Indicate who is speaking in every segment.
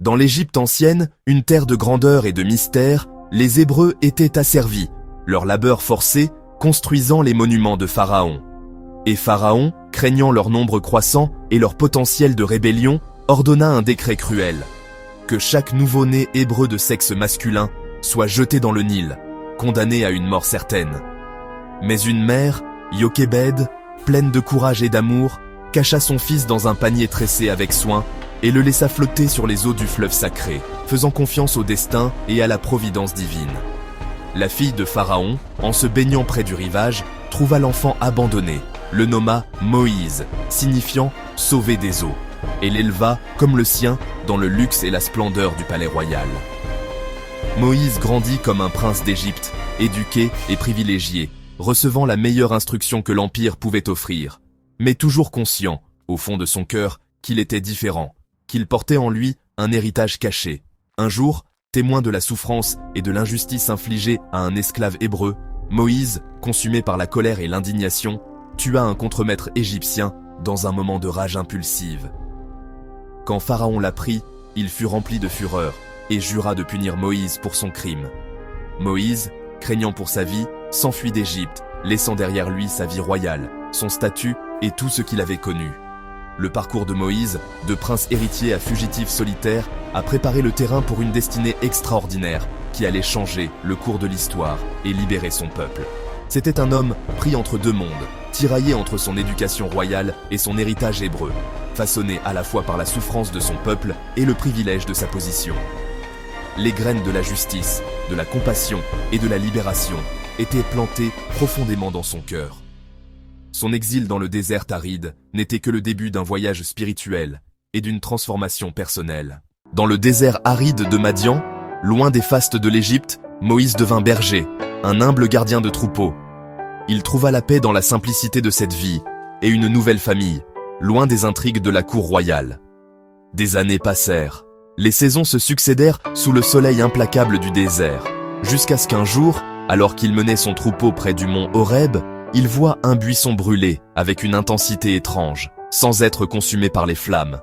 Speaker 1: Dans l'Égypte ancienne, une terre de grandeur et de mystère, les Hébreux étaient asservis, leur labeur forcé, construisant les monuments de Pharaon. Et Pharaon, craignant leur nombre croissant et leur potentiel de rébellion, ordonna un décret cruel. Que chaque nouveau-né hébreu de sexe masculin soit jeté dans le Nil, condamné à une mort certaine. Mais une mère, Yochébed, pleine de courage et d'amour, cacha son fils dans un panier tressé avec soin et le laissa flotter sur les eaux du fleuve sacré, faisant confiance au destin et à la providence divine. La fille de Pharaon, en se baignant près du rivage, trouva l'enfant abandonné, le nomma Moïse, signifiant « sauvé des eaux », et l'éleva, comme le sien, dans le luxe et la splendeur du palais royal. Moïse grandit comme un prince d'Égypte, éduqué et privilégié, recevant la meilleure instruction que l'Empire pouvait offrir, mais toujours conscient, au fond de son cœur, qu'il était différent, qu'il portait en lui un héritage caché. Un jour, témoin de la souffrance et de l'injustice infligée à un esclave hébreu, Moïse, consumé par la colère et l'indignation, tua un contremaître égyptien dans un moment de rage impulsive. Quand Pharaon l'apprit, il fut rempli de fureur et jura de punir Moïse pour son crime. Moïse, craignant pour sa vie, s'enfuit d'Égypte, laissant derrière lui sa vie royale, son statut et tout ce qu'il avait connu. Le parcours de Moïse, de prince héritier à fugitif solitaire, a préparé le terrain pour une destinée extraordinaire qui allait changer le cours de l'histoire et libérer son peuple. C'était un homme pris entre deux mondes, tiraillé entre son éducation royale et son héritage hébreu, façonné à la fois par la souffrance de son peuple et le privilège de sa position. Les graines de la justice, de la compassion et de la libération étaient plantées profondément dans son cœur. Son exil dans le désert aride n'était que le début d'un voyage spirituel et d'une transformation personnelle. Dans le désert aride de Madian, loin des fastes de l'Égypte, Moïse devint berger, un humble gardien de troupeaux. Il trouva la paix dans la simplicité de cette vie et une nouvelle famille, loin des intrigues de la cour royale. Des années passèrent. Les saisons se succédèrent sous le soleil implacable du désert, jusqu'à ce qu'un jour, alors qu'il menait son troupeau près du mont Horeb, il voit un buisson brûler avec une intensité étrange, sans être consumé par les flammes.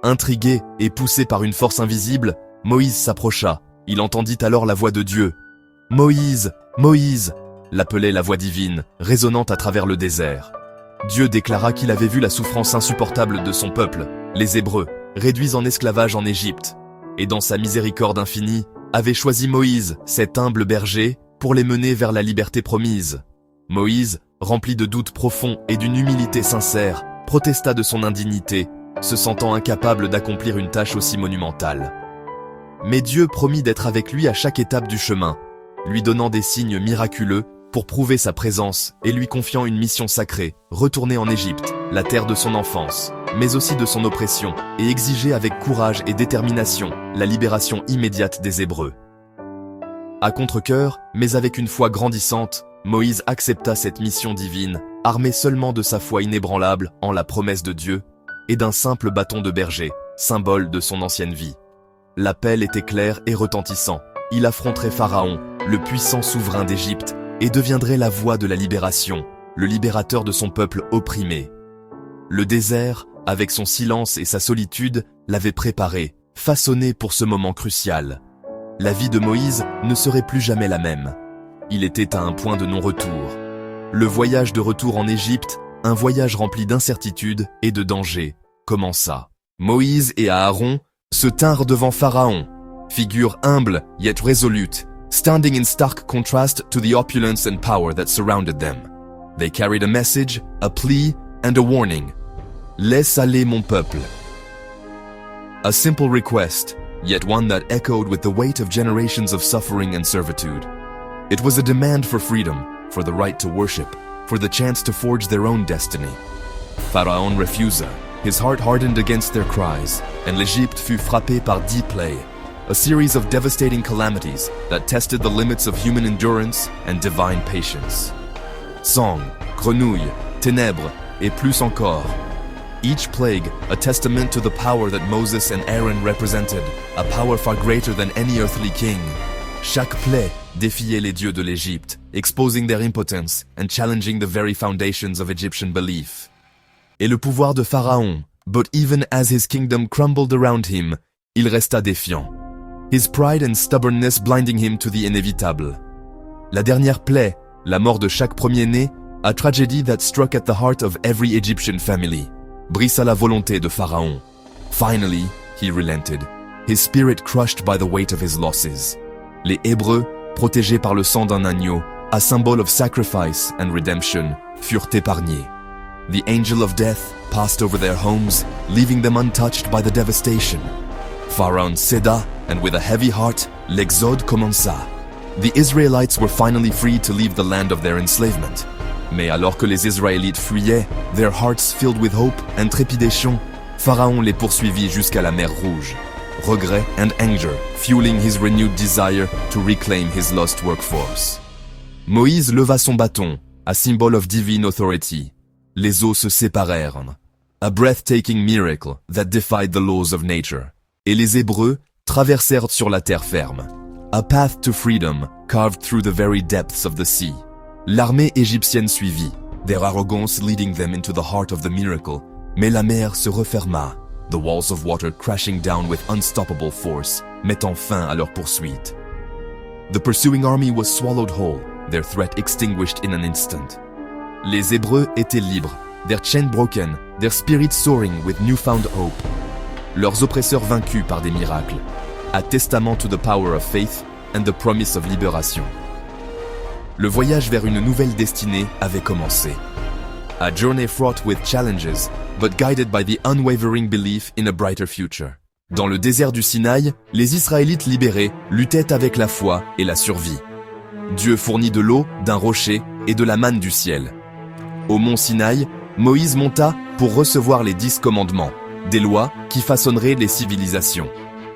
Speaker 1: Intrigué et poussé par une force invisible, Moïse s'approcha. Il entendit alors la voix de Dieu. « Moïse, Moïse !» l'appelait la voix divine, résonnant à travers le désert. Dieu déclara qu'il avait vu la souffrance insupportable de son peuple, les Hébreux, réduits en esclavage en Égypte, et dans sa miséricorde infinie, avait choisi Moïse, cet humble berger, pour les mener vers la liberté promise. Moïse, rempli de doutes profonds et d'une humilité sincère, protesta de son indignité, se sentant incapable d'accomplir une tâche aussi monumentale. Mais Dieu promit d'être avec lui à chaque étape du chemin, lui donnant des signes miraculeux pour prouver sa présence et lui confiant une mission sacrée, retourner en Égypte, la terre de son enfance, mais aussi de son oppression, et exiger avec courage et détermination la libération immédiate des Hébreux. À contre-cœur, mais avec une foi grandissante, Moïse accepta cette mission divine, armé seulement de sa foi inébranlable en la promesse de Dieu et d'un simple bâton de berger, symbole de son ancienne vie. L'appel était clair et retentissant. Il affronterait Pharaon, le puissant souverain d'Égypte, et deviendrait la voix de la libération, le libérateur de son peuple opprimé. Le désert, avec son silence et sa solitude, l'avait préparé, façonné pour ce moment crucial. La vie de Moïse ne serait plus jamais la même. Il était à un point de non-retour. Le voyage de retour en Égypte, un voyage rempli d'incertitudes et de dangers, commença. Moïse et Aaron se tinrent devant Pharaon, figure humble yet resolute, standing in stark contrast to the opulence and power that surrounded them. They carried a message, a plea, and a warning. Laisse aller mon peuple. A simple request, yet one that echoed with the weight of generations of suffering and servitude. It was a demand for freedom, for the right to worship, for the chance to forge their own destiny. Pharaon refusa, his heart hardened against their cries, and l'Égypte fut frappée par 10 plaies, a series of devastating calamities that tested the limits of human endurance and divine patience. Sang, grenouilles, ténèbres, et plus encore. Each plague, a testament to the power that Moses and Aaron represented, a power far greater than any earthly king. Chaque plaie défiait les dieux de l'Égypte, exposing their impotence and challenging the very foundations of Egyptian belief. Et le pouvoir de Pharaon, but even as his kingdom crumbled around him, il resta défiant. His pride and stubbornness blinding him to the inevitable. La dernière plaie, la mort de chaque premier-né, a tragedy that struck at the heart of every Egyptian family, brisa la volonté de Pharaon. Finally, he relented, his spirit crushed by the weight of his losses. Les Hébreux, protégés par le sang d'un agneau, a symbole of sacrifice and redemption, furent épargnés. The angel of death passed over their homes, leaving them untouched by the devastation. Pharaon céda, and with a heavy heart, l'exode commença. The Israelites were finally free to leave the land of their enslavement. Mais alors que les Israélites fuyaient, their hearts filled with hope and trépidation, Pharaon les poursuivit jusqu'à la mer Rouge. Regret and anger, fueling his renewed desire to reclaim his lost workforce. Moïse leva son bâton, a symbol of divine authority. Les eaux se séparèrent. A breathtaking miracle that defied the laws of nature. Et les Hébreux traversèrent sur la terre ferme. A path to freedom carved through the very depths of the sea. L'armée égyptienne suivit, their arrogance leading them into the heart of the miracle. Mais la mer se referma, the walls of water crashing down with unstoppable force, mettant fin à leur poursuite. The pursuing army was swallowed whole, their threat extinguished in an instant. Les Hébreux étaient libres, their chains broken, their spirits soaring with newfound hope. Leurs oppresseurs vaincus par des miracles, a testament to the power of faith and the promise of libération. Le voyage vers une nouvelle destinée avait commencé. A journey fraught with challenges, but guided by the unwavering belief in a brighter future. Dans le désert du Sinaï, les Israélites libérés luttaient avec la foi et la survie. Dieu fournit de l'eau, d'un rocher et de la manne du ciel. Au mont Sinaï, Moïse monta pour recevoir les 10 commandements, des lois qui façonneraient les civilisations.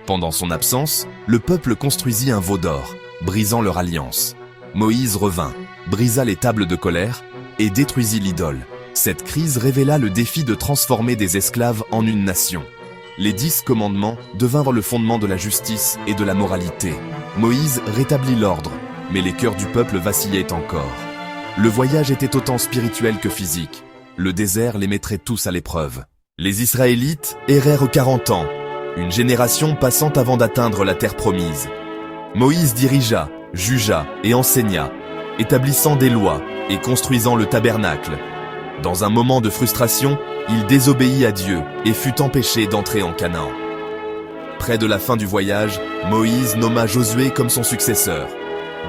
Speaker 1: Pendant son absence, le peuple construisit un veau d'or, brisant leur alliance. Moïse revint, brisa les tables de colère et détruisit l'idole. Cette crise révéla le défi de transformer des esclaves en une nation. Les 10 commandements devinrent le fondement de la justice et de la moralité. Moïse rétablit l'ordre, mais les cœurs du peuple vacillaient encore. Le voyage était autant spirituel que physique. Le désert les mettrait tous à l'épreuve. Les Israélites errèrent 40 ans, une génération passant avant d'atteindre la terre promise. Moïse dirigea, jugea et enseigna, établissant des lois et construisant le tabernacle. Dans un moment de frustration, il désobéit à Dieu et fut empêché d'entrer en Canaan. Près de la fin du voyage, Moïse nomma Josué comme son successeur.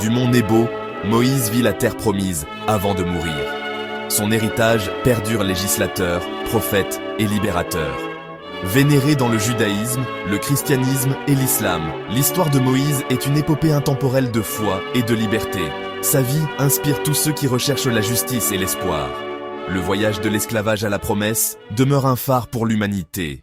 Speaker 1: Du mont Nebo, Moïse vit la terre promise avant de mourir. Son héritage perdure législateur, prophète et libérateur. Vénéré dans le judaïsme, le christianisme et l'islam, l'histoire de Moïse est une épopée intemporelle de foi et de liberté. Sa vie inspire tous ceux qui recherchent la justice et l'espoir. Le voyage de l'esclavage à la promesse demeure un phare pour l'humanité.